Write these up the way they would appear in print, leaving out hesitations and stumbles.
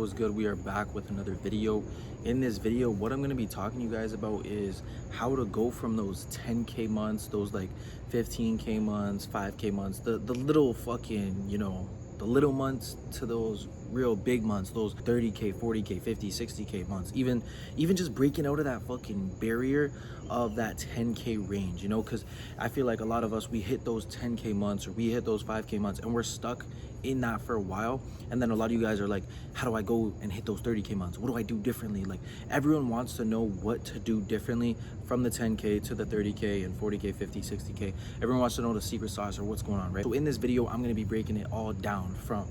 what's good? We are back with another video. In this video, what I'm going to be talking to you guys about is how to go from those 10k months, those like 15k months, 5k months, the little fucking, the little months, to those real big months, those 30k, 40k, 50, 60k months, even just breaking out of that fucking barrier of that 10k range, because I feel like a lot of us, we hit those 10k months or we hit those 5k months and we're stuck in that for a while. And then a lot of you guys are like, how do I go and hit those 30k months? What do I do differently? Like, everyone wants to know what to do differently from the 10k to the 30k and 40k, 50, 60k. Everyone wants to know the secret sauce or what's going on, right? So in this video, I'm going to be breaking it all down from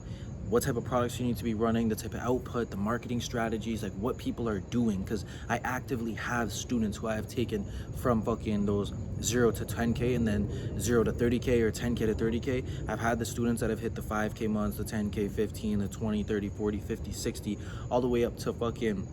what type of products you need to be running, the type of output, the marketing strategies, like what people are doing. Because I actively have students who I have taken from fucking those 0 to 10k and then 0 to 30k or 10k to 30k. I've had the students that have hit the 5k months, the 10k, 15, the 20, 30, 40, 50, 60, all the way up to fucking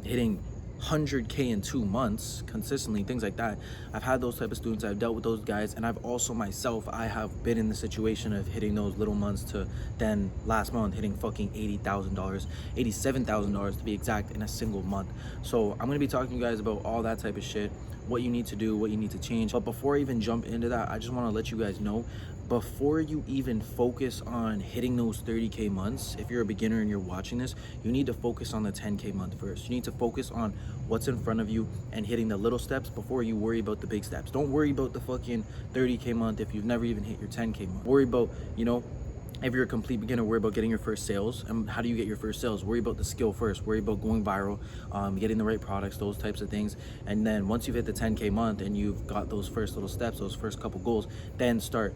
hitting 100k in 2 months consistently, things like that. I've had those type of students, I've dealt with those guys, and I've also myself, I have been in the situation of hitting those little months to then last month hitting fucking $80,000, $87,000 to be exact, in a single month. So I'm gonna be talking to you guys about all that type of shit, what you need to do, what you need to change. But before I even jump into that, I just want to let you guys know, before you even focus on hitting those 30k months, if you're a beginner and you're watching this, you need to focus on the 10k month first. You need to focus on what's in front of you and hitting the little steps before you worry about the big steps. Don't worry about the fucking 30k month if you've never even hit your 10k month. Worry about, if you're a complete beginner, worry about getting your first sales. And how do you get your first sales? Worry about the skill first. Worry about going viral, getting the right products, those types of things. And then once you've hit the 10k month and you've got those first little steps, those first couple goals, then start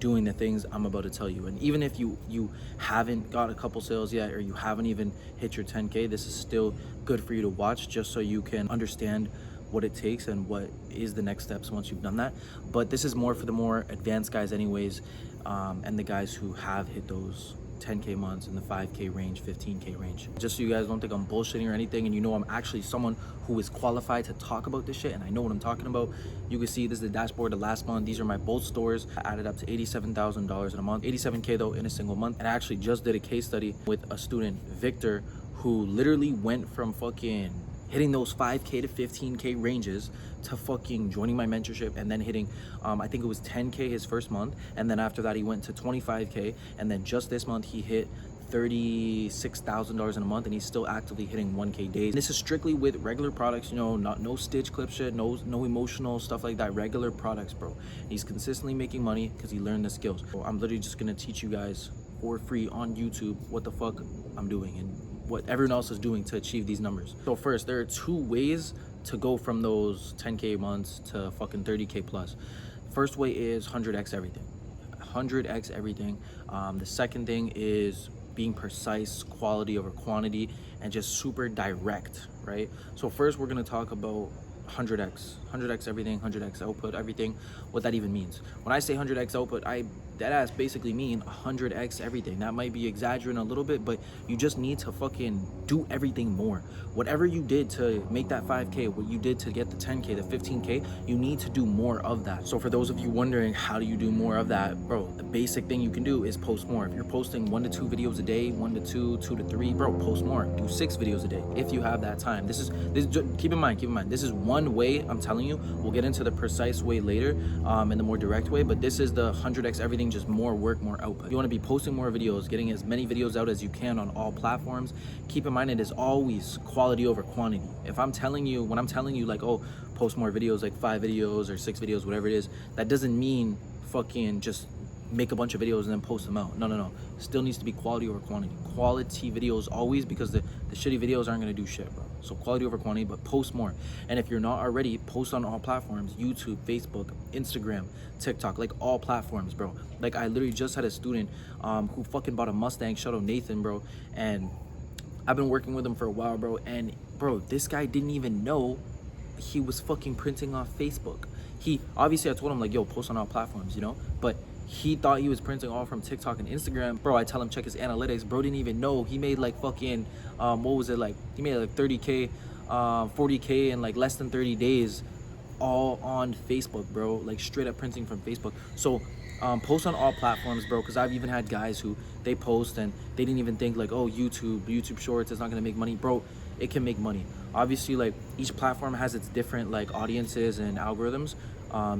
doing the things I'm about to tell you. And even if you haven't got a couple sales yet, or you haven't even hit your 10k, this is still good for you to watch, just so you can understand what it takes and what is the next steps once you've done that. But this is more for the more advanced guys anyways, and the guys who have hit those 10k months in the 5k range, 15k range. Just so you guys don't think I'm bullshitting or anything, and I'm actually someone who is qualified to talk about this shit and I know what I'm talking about. You can see this is the dashboard of last month. These are my both stores. I added up to $87,000 in a month, 87k though in a single month. And I actually just did a case study with a student, Victor, who literally went from fucking hitting those 5k to 15k ranges to fucking joining my mentorship and then hitting I think it was 10k his first month, and then after that he went to 25k, and then just this month he hit $36,000 in a month, and he's still actively hitting 1k days. And this is strictly with regular products, no stitch clip shit, no emotional stuff like that, regular products, bro. He's consistently making money because he learned the skills. So I'm literally just gonna teach you guys for free on YouTube what the fuck I'm doing and what everyone else is doing to achieve these numbers. So first, there are 2 ways to go from those 10k months to fucking 30k plus. First way is 100x everything. 100x everything. The second thing is being precise, quality over quantity, and just super direct, right? So first we're gonna talk about 100x everything, 100x output, everything, what that even means. When I say 100x output, that ass basically mean 100x everything. That might be exaggerating a little bit, but you just need to fucking do everything more. Whatever you did to make that 5k, what you did to get the 10k, the 15k, you need to do more of that. So for those of you wondering, how do you do more of that? Bro, the basic thing you can do is post more. If you're posting 1 to 2 videos a day, 1 to 2, 2 to 3, bro, post more. Do 6 videos a day if you have that time. This is keep in mind, this is one way. I'm telling you, we'll get into the precise way later, and the more direct way, but this is the 100x everything, just more work, more output. You want to be posting more videos, getting as many videos out as you can on all platforms. Keep in mind, it is always quality over quantity. When I'm telling you like, oh, post more videos, like 5 videos or 6 videos, whatever it is, that doesn't mean fucking just make a bunch of videos and then post them out. No. Still needs to be quality over quantity. Quality videos always, because the shitty videos aren't gonna do shit, bro. So quality over quantity, but post more. And if you're not already, post on all platforms: YouTube, Facebook, Instagram, TikTok, like all platforms, bro. Like I literally just had a student who fucking bought a Mustang. Shout out Nathan, bro. And I've been working with him for a while, bro. And bro, this guy didn't even know he was fucking printing off Facebook. He obviously, I told him like, yo, post on all platforms, but he thought he was printing all from TikTok and Instagram. Bro, I tell him check his analytics. Bro didn't even know he made like fucking what was it, like he made like 30k 40k in like less than 30 days, all on Facebook, bro. Like straight up printing from Facebook. So Post on all platforms, bro, because I've even had guys who they post and they didn't even think like, oh, YouTube Shorts is not gonna make money. Bro, it can make money. Obviously, like each platform has its different like audiences and algorithms.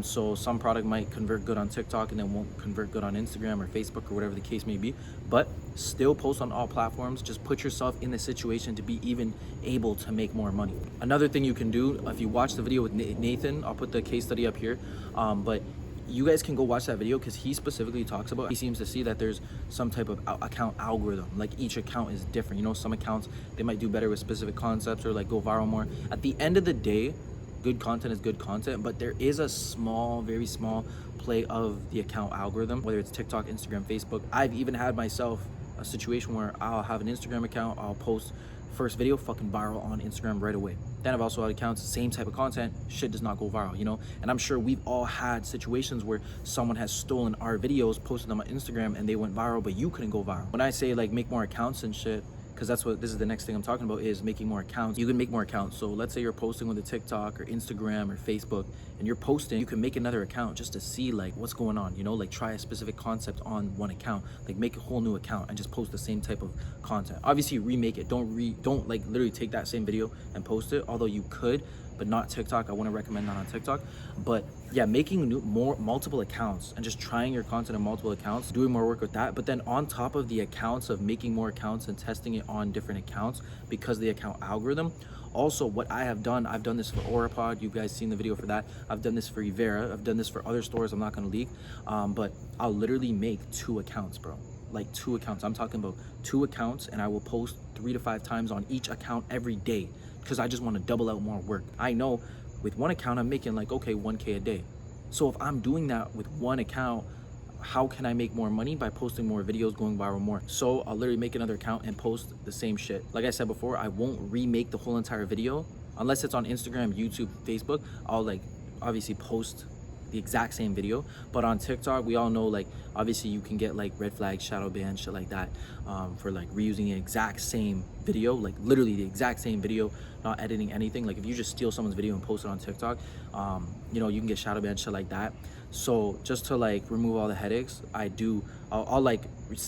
So some product might convert good on TikTok and then won't convert good on Instagram or Facebook or whatever the case may be. But still post on all platforms. Just put yourself in the situation to be even able to make more money. Another thing you can do, if you watch the video with Nathan, I'll put the case study up here. But you guys can go watch that video because he specifically talks about, he seems to see that there's some type of account algorithm. Like each account is different. You know, some accounts, they might do better with specific concepts or like go viral more. At the end of the day, good content is good content, but there is a small, very small play of the account algorithm, whether it's TikTok, Instagram, Facebook. I've even had myself a situation where I'll have an Instagram account, I'll post first video, fucking viral on Instagram right away. Then I've also had accounts, same type of content, shit does not go viral, you know? And I'm sure we've all had situations where someone has stolen our videos, posted them on Instagram, and they went viral, but you couldn't go viral. When I say like make more accounts and shit, because this is the next thing I'm talking about, is making more accounts. You can make more accounts. So let's say you're posting with a TikTok or Instagram or Facebook and you're posting, you can make another account just to see like what's going on, you know, like try a specific concept on one account, like make a whole new account and just post the same type of content. Obviously remake it. Don't like literally take that same video and post it, although you could, but not TikTok. I wouldn't recommend that on TikTok. But yeah, making multiple accounts and just trying your content on multiple accounts, doing more work with that. But then on top of the accounts of making more accounts and testing it on different accounts because of the account algorithm. Also, what I have done, I've done this for Orapod. You guys seen the video for that. I've done this for Evera. I've done this for other stores. I'm not gonna leak, but I'll literally make 2 accounts, bro. Like 2 accounts. I'm talking about 2 accounts, and I will post 3 to 5 times on each account every day because I just want to double out more work. I know with one account I'm making like, okay, 1K a day. So if I'm doing that with one account, how can I make more money? By posting more videos, going viral more. So I'll literally make another account and post the same shit. Like I said before, I won't remake the whole entire video unless it's on Instagram, YouTube, Facebook. I'll like obviously post the exact same video. But on TikTok, we all know, like obviously you can get like red flag, shadow ban, shit like that, for like reusing the exact same video, like literally the exact same video, not editing anything. Like if you just steal someone's video and post it on TikTok, you know, you can get shadow banned, shit like that. So just to like remove all the headaches, I'll like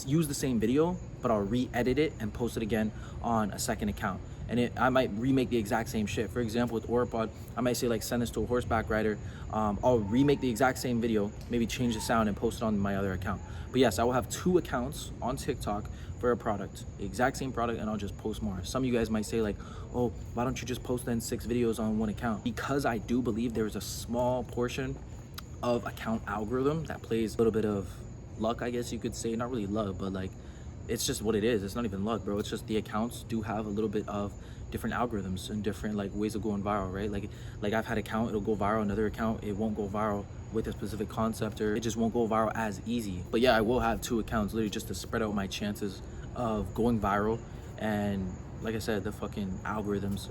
use the same video, but I'll re-edit it and post it again on a second account. And I might remake the exact same shit. For example, with Orapod, I might say like send this to a horseback rider. I'll remake the exact same video, maybe change the sound and post it on my other account. But yes, I will have 2 accounts on TikTok for a product, the exact same product, and I'll just post more. Some of you guys might say like, oh, why don't you just post then 6 videos on one account? Because I do believe there's a small portion of account algorithm that plays a little bit of luck, I guess you could say. Not really luck, but like it's just what it is. It's not even luck, bro. It's just the accounts do have a little bit of different algorithms and different like ways of going viral, right? Like I've had account, it'll go viral, another account, it won't go viral with a specific concept, or it just won't go viral as easy. But yeah, I will have 2 accounts literally just to spread out my chances of going viral. And like I said, the fucking algorithms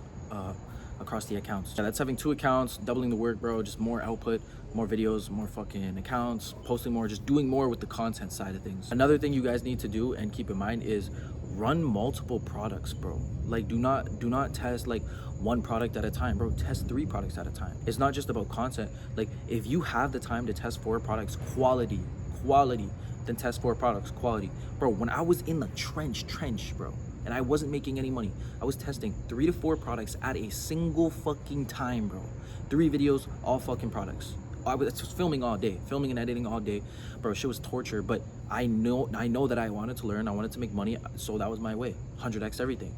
across the accounts. Yeah, that's having 2 accounts, doubling the work, bro. Just more output, more videos, more fucking accounts, posting more, just doing more with the content side of things. Another thing you guys need to do and keep in mind is run multiple products, bro. Like do not test like 1 product at a time, bro. Test 3 products at a time. It's not just about content. Like if you have the time to test 4 products, quality, then test 4 products, quality. Bro, when I was in the trench, bro, and I wasn't making any money, I was testing 3 to 4 products at a single fucking time, bro. 3 videos, all fucking products. I was filming all day, filming and editing all day, bro. Shit was torture, but I know that I wanted to learn, I wanted to make money, so that was my way. 100x everything.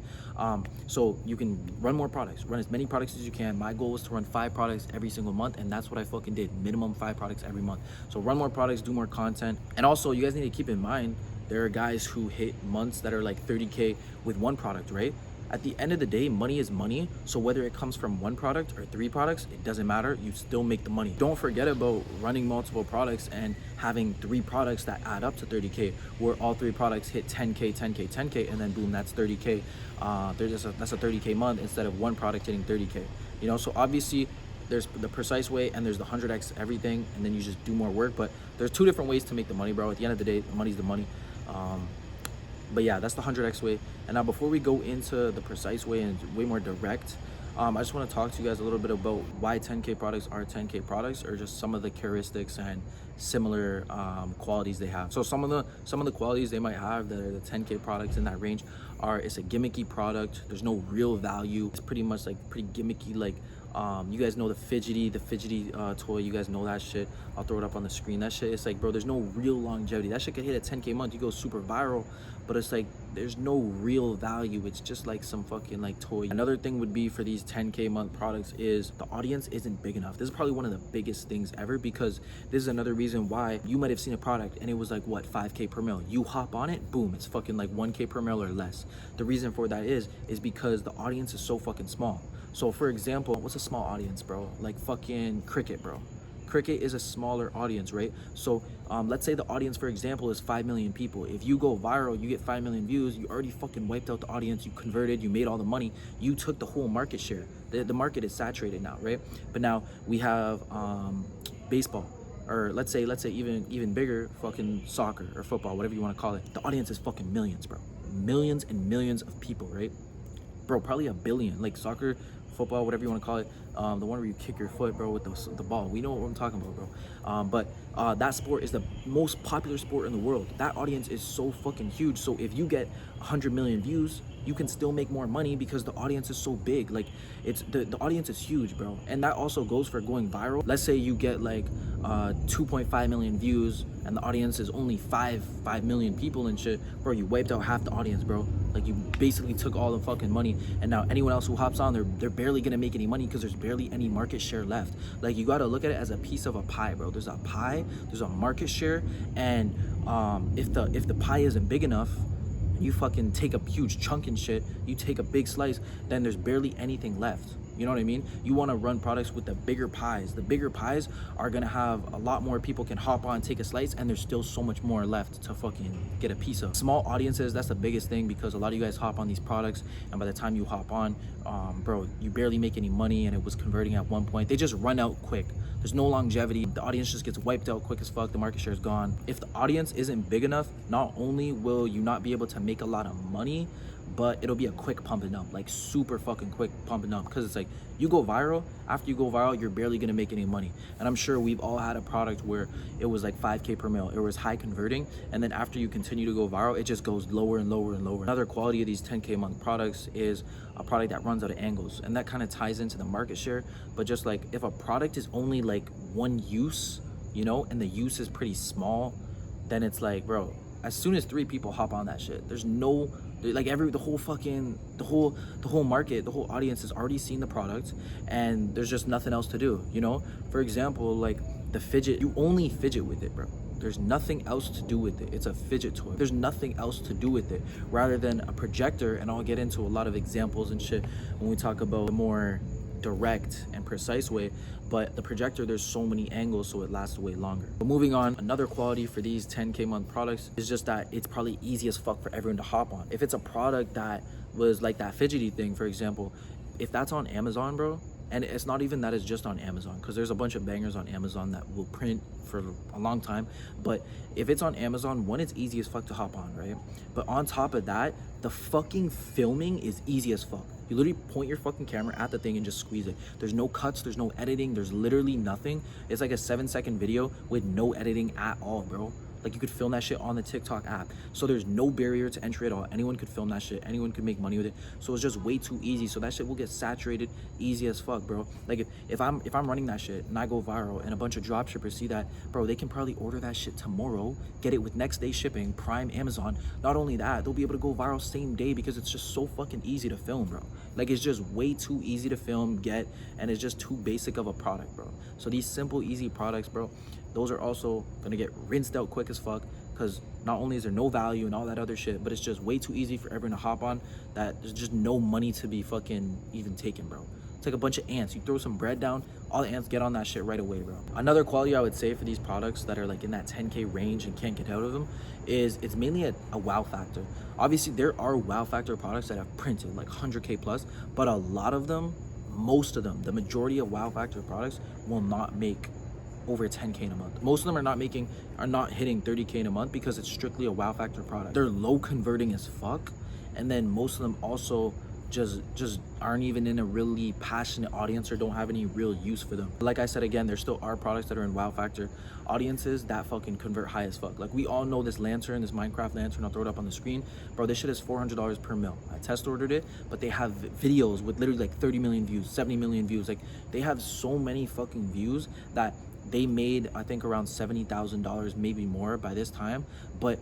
So you can run more products, run as many products as you can. My goal was to run 5 products every single month, and that's what I fucking did. Minimum 5 products every month. So run more products, do more content. And also you guys need to keep in mind, there are guys who hit months that are like 30K with 1 product, right? At the end of the day, money is money. So whether it comes from 1 product or 3 products, it doesn't matter. You still make the money. Don't forget about running multiple products and having 3 products that add up to 30K, where all 3 products hit 10K, 10K, 10K, and then boom, that's 30K. That's a 30K month instead of 1 product hitting 30K. You know, so obviously there's the precise way and there's the 100x everything, and then you just do more work. But there's 2 different ways to make the money, bro. At the end of the day, the money's the money. But yeah, that's the 100x way. And now before we go into the precise way and way more direct, I just want to talk to you guys a little bit about why 10K products are 10K products, or just some of the characteristics and similar qualities they have. So some of the qualities they might have that are the 10K products in that range are: it's a gimmicky product. There's no real value. It's pretty much like pretty gimmicky. Like you guys know the fidgety toy. You guys know that shit. I'll throw it up on the screen. That shit, it's like, bro, there's no real longevity. That shit could hit a 10K month. You go super viral, but it's like there's no real value. It's just like some fucking like toy. Another thing would be for these 10K month products is the audience isn't big enough. This is probably one of the biggest things ever, because this is another reason why you might have seen a product and it was like, what, 5K per mil. You hop on it, boom, it's fucking like 1K per mil or less. The reason for that is because the audience is so fucking small. So for example, what's a small audience, bro? Like fucking cricket, bro. Cricket is a smaller audience, right? So let's say the audience, for example, is 5 million people. If you go viral, you get 5 million views, you already fucking wiped out the audience, you converted, you made all the money, you took the whole market share. The market is saturated now, right? But now we have baseball, or let's say even bigger, fucking soccer or football, whatever you want to call it. The audience is fucking millions, bro. Millions and millions of people, right? Bro, probably a billion. Like soccer, football, whatever you want to call it, the one where you kick your foot, bro, with the ball. We know what I'm talking about, bro. But that sport is the most popular sport in the world. That audience is so fucking huge. So if you get 100 million views, you can still make more money because the audience is so big. Like, it's the audience is huge, bro. And that also goes for going viral. Let's say you get like 2.5 million views and the audience is only 5 million people and shit, bro. You wiped out half the audience, bro. Like, you basically took all the fucking money, and now anyone else who hops on, they're barely gonna make any money because there's barely any market share left. Like, you gotta look at it as a piece of a pie, bro. There's a pie, there's a market share, and if the pie isn't big enough, you fucking take a huge chunk and shit, you take a big slice, then there's barely anything left. You know what I mean? You want to run products with the bigger pies. The bigger pies are gonna have a lot more people can hop on, take a slice, and there's still so much more left to fucking get a piece of. Small audiences, that's the biggest thing, because a lot of you guys hop on these products, and by the time you hop on, bro, you barely make any money, and it was converting at one point. They just run out quick. There's no longevity. The audience just gets wiped out quick as fuck. The market share is gone. If the audience isn't big enough, not only will you not be able to make a lot of money, but it'll be a quick pumping up, like super fucking quick pumping up, because it's like, you go viral, after you go viral, you're barely gonna make any money. And I'm sure we've all had a product where it was like 5K per mil, it was high converting, and then after you continue to go viral, it just goes lower and lower and lower. Another quality of these 10K month products is a product that runs out of angles, and that kind of ties into the market share. But just like, if a product is only like one use, you know, and the use is pretty small, then it's like, bro, as soon as 3 people hop on that shit, there's no, like, the whole market, the whole audience has already seen the product, and there's just nothing else to do, you know? For example, like the fidget, you only fidget with it, bro. There's nothing else to do with it. It's a fidget toy. There's nothing else to do with it rather than a projector. And I'll get into a lot of examples and shit when we talk about the more direct and precise way, but the projector, there's so many angles, so it lasts way longer. But moving on, another quality for these 10K month products is just that it's probably easy as fuck for everyone to hop on. If it's a product that was like that fidgety thing, for example, if that's on Amazon, bro, and it's not even that it's just on Amazon, because there's a bunch of bangers on Amazon that will print for a long time. But if it's on Amazon, one, it's easy as fuck to hop on, right? But on top of that, the fucking filming is easy as fuck. You literally point your fucking camera at the thing and just squeeze it. There's no cuts, there's no editing, there's literally nothing. It's like a 7-second video with no editing at all, bro. Like, you could film that shit on the TikTok app. So there's no barrier to entry at all. Anyone could film that shit. Anyone could make money with it. So it's just way too easy. So that shit will get saturated easy as fuck, bro. Like, if I'm running that shit and I go viral and a bunch of dropshippers see that, bro, they can probably order that shit tomorrow, get it with next day shipping, Prime, Amazon. Not only that, they'll be able to go viral same day because it's just so fucking easy to film, bro. Like, it's just way too easy to film, get, and it's just too basic of a product, bro. So these simple, easy products, bro, those are also gonna get rinsed out quick as fuck, because not only is there no value and all that other shit, but it's just way too easy for everyone to hop on, that there's just no money to be fucking even taken, bro. It's like a bunch of ants. You throw some bread down, all the ants get on that shit right away, bro. Another quality I would say for these products that are like in that 10K range and can't get out of them is it's mainly a wow factor. Obviously, there are wow factor products that have printed like 100K plus, but a lot of them, most of them, the majority of wow factor products will not make over 10K in a month. Most of them are not hitting 30K in a month because it's strictly a wow factor product. They're low converting as fuck, and then most of them also just aren't even in a really passionate audience or don't have any real use for them. Like I said, again, there still are products that are in wow factor audiences that fucking convert high as fuck. Like we all know this lantern, this Minecraft lantern, I'll throw it up on the screen, bro. This shit is $400 per mil. I test ordered it, but they have videos with literally like 30 million views, 70 million views. Like they have so many fucking views that they made, I think, around $70,000, maybe more by this time. But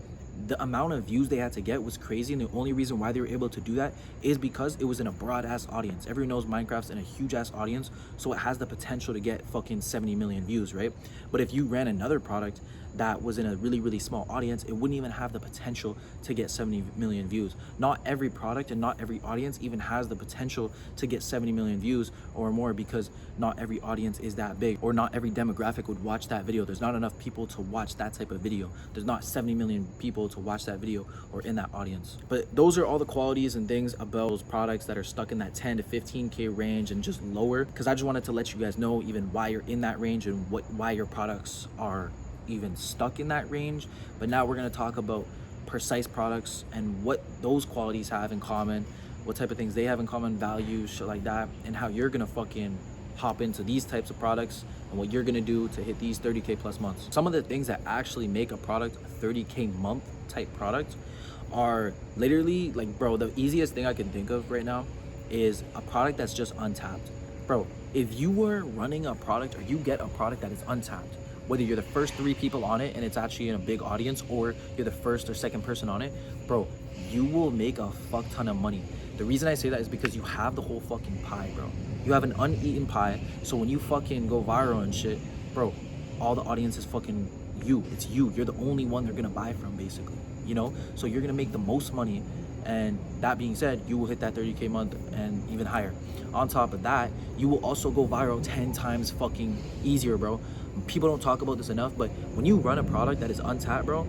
the amount of views they had to get was crazy, and the only reason why they were able to do that is because it was in a broad ass audience. Everyone knows Minecraft's in a huge ass audience, so it has the potential to get fucking 70 million views, right? But if you ran another product that was in a really small audience, it wouldn't even have the potential to get 70 million views. Not every product and not every audience even has the potential to get 70 million views or more, because not every audience is that big, or not every demographic would watch that video. There's not enough people to watch that type of video. There's not 70 million people to watch that video or in that audience. But those are all the qualities and things about those products that are stuck in that 10 to 15K range and just lower, because I just wanted to let you guys know even why you're in that range and why your products are even stuck in that range. But now we're going to talk about precise products and what those qualities have in common, what type of things they have in common, values, shit like that, and how you're going to fucking hop into these types of products and what you're going to do to hit these 30K plus months. Some of the things that actually make a product a 30K month type product are literally like, bro, the easiest thing I can think of right now is a product that's just untapped. Bro, if you were running a product, or you get a product that is untapped, whether you're the first 3 people on it and it's actually in a big audience, or you're the first or second person on it, bro, you will make a fuck ton of money. The reason I say that is because you have the whole fucking pie, bro. You have an uneaten pie, so when you fucking go viral and shit, bro, all the audience is fucking you. It's you. You're the only one they're gonna buy from, basically, you know? So you're gonna make the most money, and that being said, you will hit that 30K month and even higher. On top of that, you will also go viral 10 times fucking easier, bro. People don't talk about this enough, but when you run a product that is untapped, bro,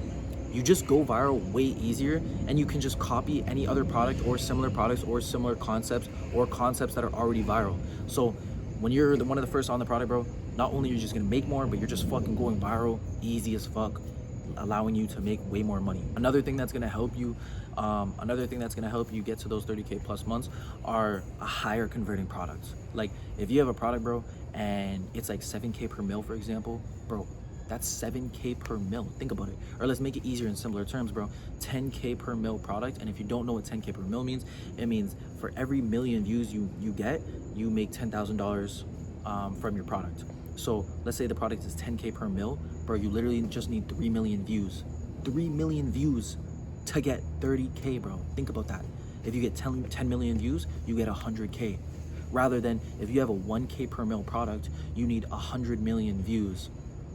you just go viral way easier, and you can just copy any other product or similar products or similar concepts or concepts that are already viral. So when you're one of the first on the product, bro, not only are you just gonna make more, but you're just fucking going viral easy as fuck, allowing you to make way more money. Another thing that's gonna help you get to those 30K plus months are a higher converting product. Like if you have a product, bro, and it's like 7K per mil, for example, bro, that's 7K per mil. Think about it. Or let's make it easier in simpler terms, bro. 10K per mil product. And if you don't know what 10K per mil means, it means for every million views you get, you make $10,000 from your product. So let's say the product is 10K per mil, bro, you literally just need 3 million views. 3 million views to get 30K, bro. Think about that. If you get 10 million views, you get 100K. Rather than if you have a 1K per mil product, you need 100 million views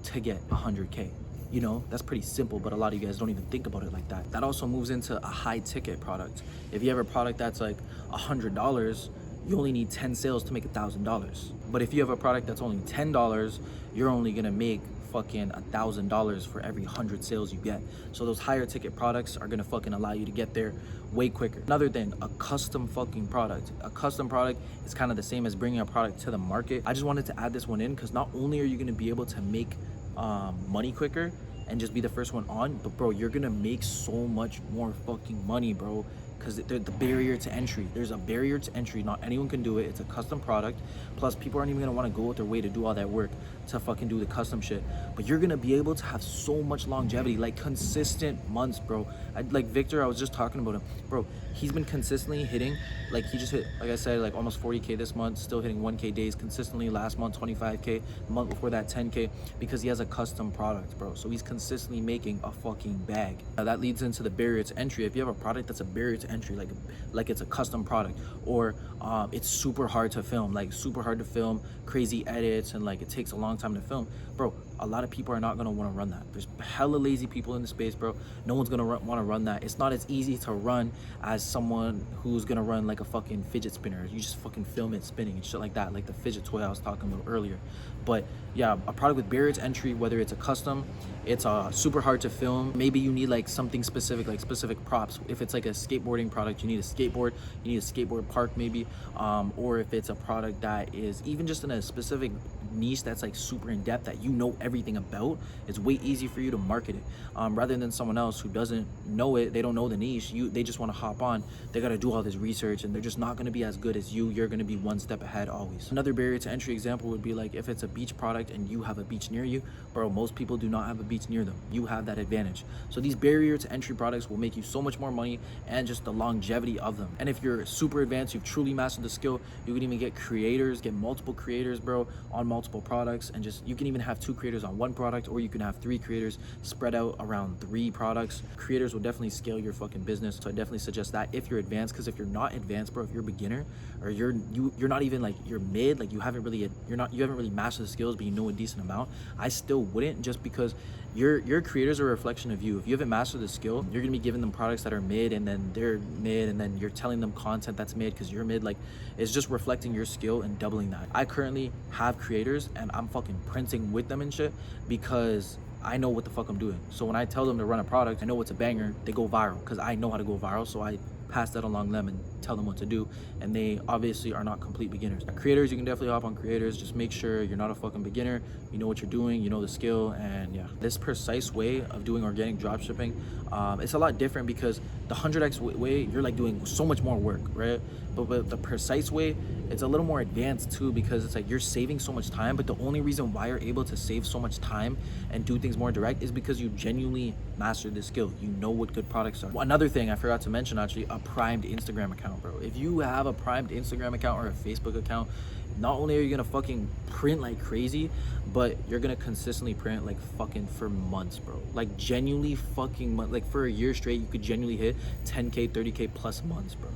to get 100K. You know, that's pretty simple, but a lot of you guys don't even think about it like that. That also moves into a high ticket product. If you have a product that's like $100, you only need 10 sales to make $1,000. But if you have a product that's only $10, you're only gonna make fucking $1,000 for every 100 sales you get. So those higher ticket products are gonna fucking allow you to get there way quicker. Another thing, a custom fucking product. A custom product is kind of the same as bringing a product to the market. I just wanted to add this one in because not only are you gonna be able to make money quicker and just be the first one on, but bro, you're gonna make so much more fucking money, bro, because the barrier to entry. There's a barrier to entry. Not anyone can do it. It's a custom product. Plus, people aren't even gonna want to go out their way to do all that work to fucking do the custom shit. But you're gonna be able to have so much longevity, like consistent months, bro. Like Victor, I was just talking about him, bro. He's been consistently hitting, like he just hit, like I said, like almost 40K this month, still hitting 1K days consistently. Last month, 25K. The month before that, 10K, because he has a custom product, bro. So he's consistently making a fucking bag. Now that leads into the barrier to entry. If you have a product that's a barrier to entry, like it's a custom product, or it's super hard to film, crazy edits, and like it takes a long time to film, bro, a lot of people are not gonna want to run that. There's hella lazy people in the space, bro. No one's gonna want to run that. It's not as easy to run as someone who's gonna run like a fucking fidget spinner. You just fucking film it spinning and shit like that, like the fidget toy I was talking about earlier. But yeah, a product with barrier to entry, whether it's a custom, it's super hard to film. Maybe you need like something specific, like specific props. If it's like a skateboarding product, you need a skateboard, you need a skateboard park maybe. Or if it's a product that is even just in a specific niche that's like super in depth that you know everything about, it's way easy for you to market it, rather than someone else who doesn't know it. They don't know the niche. They just want to hop on. They got to do all this research, and they're just not going to be as good as you. You're going to be one step ahead always. Another barrier to entry example would be like if it's a beach product and you have a beach near you, bro, most people do not have a beach near them. You have that advantage. So these barrier to entry products will make you so much more money, and just the longevity of them. And if you're super advanced, you've truly mastered the skill, you can even get creators, get multiple creators, bro, on multiple products. And just, you can even have 2 creators on 1 product, or you can have 3 creators spread out around 3 products. Creators will definitely scale your fucking business. So I definitely suggest that if you're advanced, because if you're not advanced, bro, if you're a beginner, or you're not even like, you're mid, like you haven't really mastered the skills, but you know a decent amount, I still wouldn't, just because your creators are a reflection of you. If you haven't mastered the skill, you're gonna be giving them products that are mid, and then they're mid, and then you're telling them content that's mid because you're mid. Like, it's just reflecting your skill and doubling that. I currently have creators and I'm fucking printing with them and shit because I know what the fuck I'm doing. So when I tell them to run a product, I know it's a banger, they go viral because I know how to go viral. So I pass that along them and tell them what to do, and they obviously are not complete beginners. Creators, you can definitely hop on creators. Just make sure you're not a fucking beginner, you know what you're doing, you know the skill. And yeah, this precise way of doing organic dropshipping, it's a lot different because the 100x way, you're like doing so much more work, right? But the precise way, it's a little more advanced too, because it's like you're saving so much time. But the only reason why you're able to save so much time and do things more direct is because you genuinely mastered the skill. You know what good products are. Another thing I forgot to mention, actually, a primed Instagram account, bro. If you have a primed Instagram account or a Facebook account, not only are you gonna fucking print like crazy, but you're gonna consistently print like fucking for months, bro. Like genuinely fucking like for a year straight, you could genuinely hit 10K, 30K plus months, bro.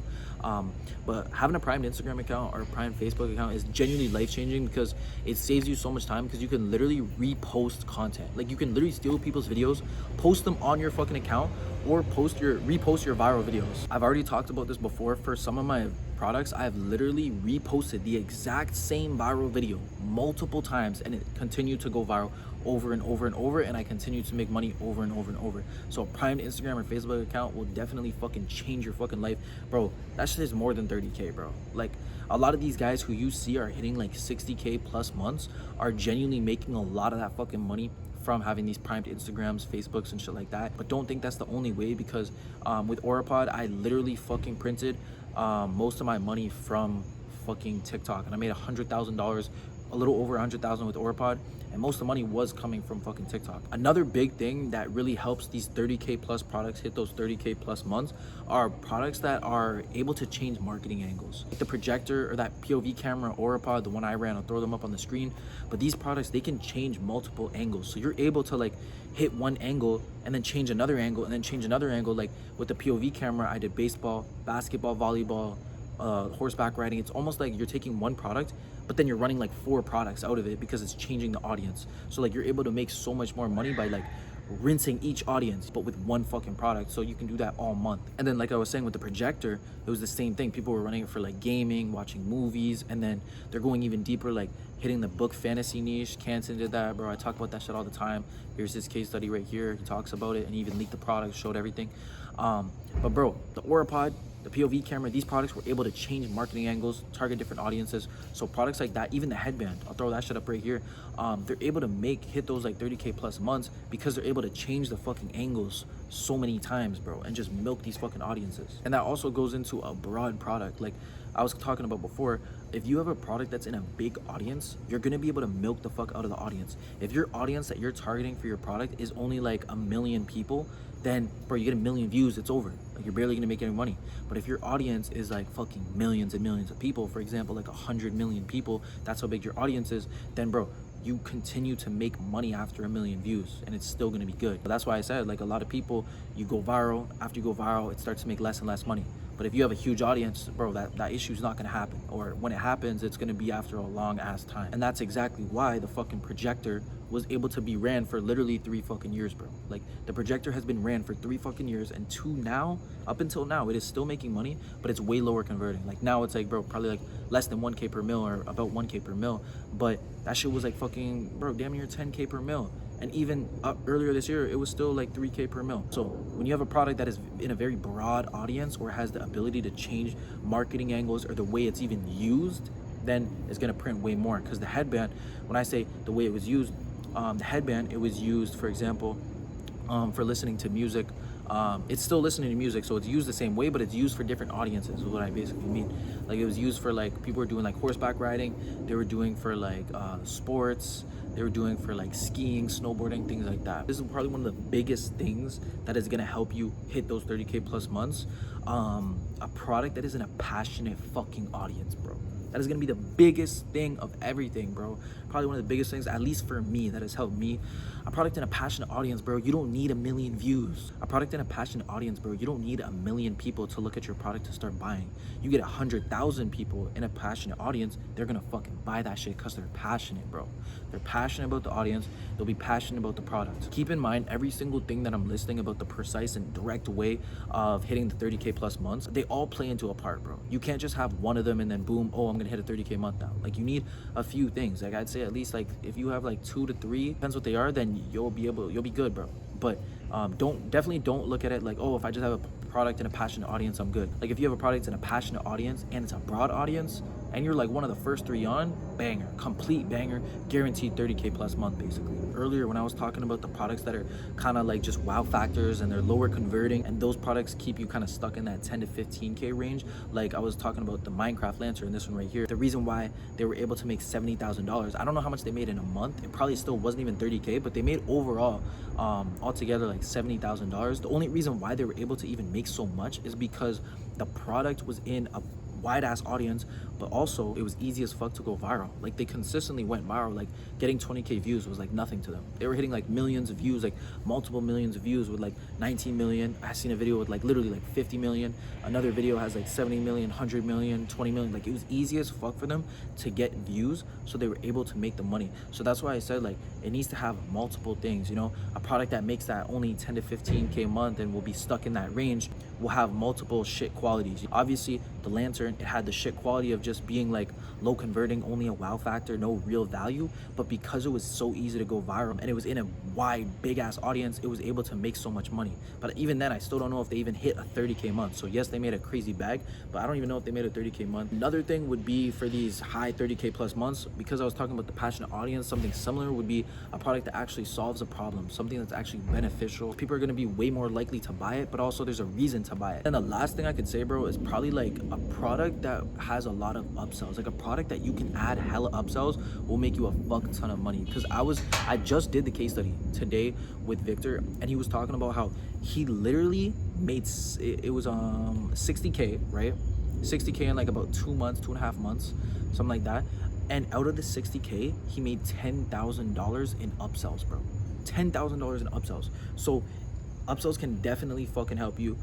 But having a primed Instagram account or a primed Facebook account is genuinely life-changing because it saves you so much time, because you can literally repost content. Like, you can literally steal people's videos, post them on your fucking account, or repost your viral videos. I've already talked about this before. For some of my products, I have literally reposted the exact same viral video multiple times, and it continued to go viral over and over and over, and I continue to make money over and over and over. So a primed Instagram or Facebook account will definitely fucking change your fucking life, bro. That shit is more than 30K, bro. Like, a lot of these guys who you see are hitting like 60K plus months are genuinely making a lot of that fucking money from having these primed Instagrams, Facebooks, and shit like that. But don't think that's the only way, because with Orapod, I literally fucking printed most of my money from fucking TikTok, and I made $100,000, a little over 100,000 with Orapod, and most of the money was coming from fucking TikTok. Another big thing that really helps these 30K plus products hit those 30K plus months are products that are able to change marketing angles. Like the projector or that POV camera, Orapod, the one I ran, I'll throw them up on the screen. But these products, they can change multiple angles. So you're able to like hit one angle and then change another angle and then change another angle. Like with the POV camera, I did baseball, basketball, volleyball, horseback riding. It's almost like you're taking one product, but then you're running like 4 products out of it because it's changing the audience. So like you're able to make so much more money by like rinsing each audience, but with one fucking product. So you can do that all month. And then like I was saying with the projector, it was the same thing. People were running it for like gaming, watching movies, and then they're going even deeper, like hitting the book fantasy niche. Canton did that, bro. I talk about that shit all the time. Here's his case study right here. He talks about it and even leaked the product, showed everything. But bro, the Orapod, the POV camera, these products were able to change marketing angles, target different audiences. So products like that, even the headband, I'll throw that shit up right here. They're able to hit those like 30K plus months because they're able to change the fucking angles so many times, bro, and just milk these fucking audiences. And that also goes into a broad product. Like I was talking about before, if you have a product that's in a big audience, you're gonna be able to milk the fuck out of the audience. If your audience that you're targeting for your product is only like 1 million people, then bro, you get 1 million views, it's over. Like you're barely gonna make any money. But if your audience is like fucking millions and millions of people, for example, like 100 million people, that's how big your audience is, then bro, you continue to make money after 1 million views, and it's still gonna be good. But that's why I said, like, a lot of people, you go viral, after you go viral, it starts to make less and less money. But if you have a huge audience, bro, that issue is not gonna happen. Or when it happens, it's gonna be after a long ass time. And that's exactly why the fucking projector was able to be ran for literally 3 fucking years, bro. Like the projector has been ran for 3 fucking years, and up until now, it is still making money, but it's way lower converting. Like now it's like, bro, probably like less than 1K per mil or about 1K per mil. But that shit was like fucking, bro, damn near 10K per mil. And even earlier this year, it was still like 3K per mil. So when you have a product that is in a very broad audience or has the ability to change marketing angles or the way it's even used, then it's gonna print way more. Because the headband, when I say the way it was used, the headband, it was used, for example, for listening to music. It's still listening to music, so it's used the same way, but it's used for different audiences is what I basically mean. Like, it was used for, like, people were doing like horseback riding, they were doing for like sports, they were doing for like skiing, snowboarding, things like that. This is probably one of the biggest things that is gonna help you hit those 30K plus months. A product that is in a passionate fucking audience, bro. That is gonna be the biggest thing of everything, bro. Probably one of the biggest things, at least for me, that has helped me. A product in a passionate audience, bro, you don't need 1 million views. A product in a passionate audience, bro, you don't need 1 million people to look at your product to start buying. You get 100,000 people in a passionate audience, they're gonna fucking buy that shit because they're passionate, bro. They're passionate about the audience, they'll be passionate about the product. Keep in mind, every single thing that I'm listing about the precise and direct way of hitting the 30K plus months, they all play into a part, bro. You can't just have one of them and then boom, oh, I'm gonna hit a 30K month now. Like, you need a few things. Like, I'd say at least, like, if you have like 2 to 3, depends what they are, then you'll be good, bro. But definitely don't look at it like, oh, if I just have a product in a passionate audience, I'm good. Like, if you have a product in a passionate audience and it's a broad audience and you're like one of the first 3 on, banger, complete banger, guaranteed 30K plus month, basically. Earlier when I was talking about the products that are kind of like just wow factors and they're lower converting, and those products keep you kind of stuck in that 10 to 15K range, like I was talking about the Minecraft Lancer and this one right here. The reason why they were able to make $70,000, I don't know how much they made in a month. It probably still wasn't even 30K, but they made overall altogether like $70,000. The only reason why they were able to even make so much is because the product was in a wide ass audience, but also it was easy as fuck to go viral. Like, they consistently went viral. Like, getting 20K views was like nothing to them. They were hitting like millions of views, like multiple millions of views with like 19 million. I seen a video with like literally like 50 million. Another video has like 70 million, 100 million, 20 million. Like, it was easy as fuck for them to get views, so they were able to make the money. So that's why I said, like, it needs to have multiple things, you know. A product that makes that only 10 to 15K a month and will be stuck in that range will have multiple shit qualities. Obviously, the Lantern, it had the shit quality of just being like low converting, only a wow factor, no real value. But because it was so easy to go viral and it was in a wide, big ass audience, it was able to make so much money. But even then, I still don't know if they even hit a 30K month. So yes, they made a crazy bag, but I don't even know if they made a 30K month. Another thing would be for these high 30K plus months, because I was talking about the passionate audience, something similar would be a product that actually solves a problem, something that's actually beneficial. People are going to be way more likely to buy it, but also there's a reason to buy it. And the last thing I could say, bro, is probably like a product that has a lot of upsells. Like, a product that you can add hella upsells will make you a fuck ton of money. Because I just did the case study today with Victor, and he was talking about how he literally made it was 60K, right? 60K in like about 2 months, 2.5 months, something like that. And out of the 60K, he made $10,000 in upsells, bro. $10,000 in upsells. So upsells can definitely fucking help you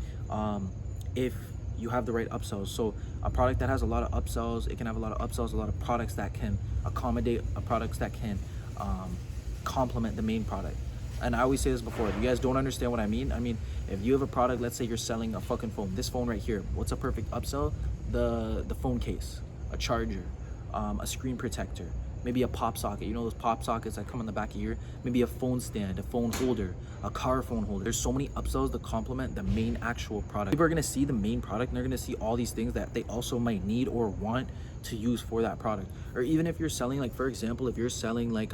if you have the right upsells. So a product that has a lot of upsells, it can have a lot of upsells, a lot of products that can accommodate products that can complement the main product. And I always say this before, if you guys don't understand what I mean, if you have a product, let's say you're selling a fucking phone, this phone right here, what's a perfect upsell? The phone case, a charger, a screen protector, maybe a pop socket, you know those pop sockets that come on the back of your ear, maybe a phone stand, a phone holder, a car phone holder. There's so many upsells that complement the main actual product. People are gonna see the main product and they're gonna see all these things that they also might need or want to use for that product. Or even if you're selling, like, for example, if you're selling like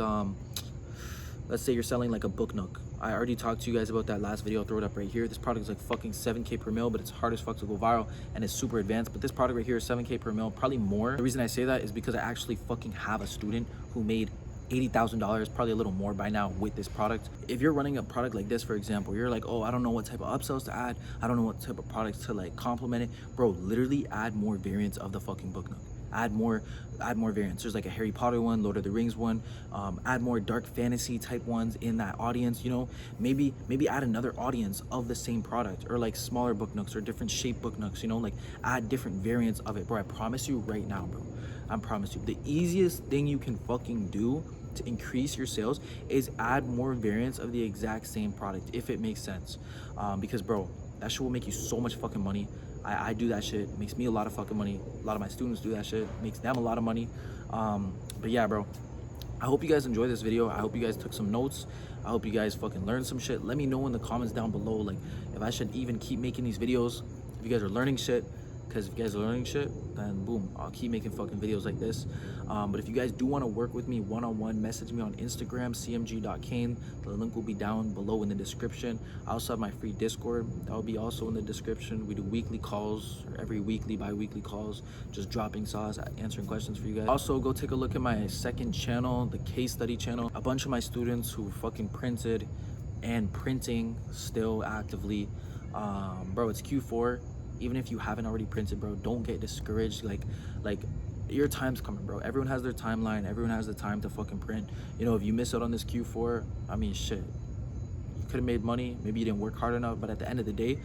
let's say you're selling like a book nook. I already talked to you guys about that last video. I'll throw it up right here. This product is like fucking 7K per mil, but it's hard as fuck to go viral and it's super advanced. But this product right here is 7K per mil, probably more. The reason I say that is because I actually fucking have a student who made $80,000, probably a little more by now, with this product. If you're running a product like this, for example, you're like, oh, I don't know what type of upsells to add, I don't know what type of products to like complement it, bro. Literally add more variants of the fucking book nook. Add more variants. There's like a Harry Potter one, Lord of the Rings one. Add more dark fantasy type ones in that audience, you know. Maybe add another audience of the same product, or like smaller book nooks or different shape book nooks, you know. Like, add different variants of it, bro. I promise you right now, bro, I promise you, the easiest thing you can fucking do to increase your sales is add more variants of the exact same product, if it makes sense. Because, bro, that shit will make you so much fucking money. I do that shit. It makes me a lot of fucking money. A lot of my students do that shit. It makes them a lot of money. But yeah, bro, I hope you guys enjoyed this video. I hope you guys took some notes. I hope you guys fucking learned some shit. Let me know in the comments down below, like, if I should even keep making these videos. If you guys are learning shit, because if you guys are learning shit, then boom, I'll keep making fucking videos like this. But if you guys do want to work with me one-on-one, message me on Instagram, cmg.kane. The link will be down below in the description. I also have my free Discord. That will be also in the description. We do weekly calls, or every weekly, bi-weekly calls, just dropping sauce, answering questions for you guys. Also, go take a look at my second channel, the case study channel. A bunch of my students who fucking printed and printing still actively. Bro, it's Q4. Even if you haven't already printed, bro, don't get discouraged. Like your time's coming, bro. Everyone has their timeline. Everyone has the time to fucking print. You know, if you miss out on this Q4, I mean, shit, you could have made money. Maybe you didn't work hard enough, but at the end of the day,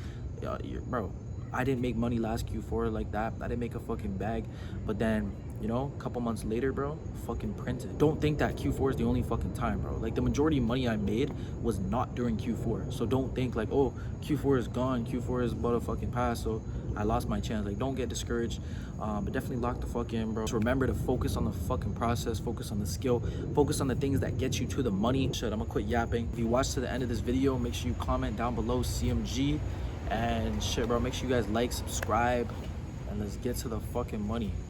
bro, I didn't make money last Q4 like that. I didn't make a fucking bag. But then, you know, a couple months later, bro, fucking printed. Don't think that Q4 is the only fucking time, bro. Like, the majority of money I made was not during Q4. So don't think like, oh, Q4 is gone. Q4 is about to fucking pass, so I lost my chance. Like, don't get discouraged. But definitely lock the fuck in, bro. Just remember to focus on the fucking process, focus on the skill, focus on the things that get you to the money. Shit, I'm gonna quit yapping. If you watch to the end of this video, make sure you comment down below CMG. And shit, bro, make sure you guys like, subscribe, and let's get to the fucking money.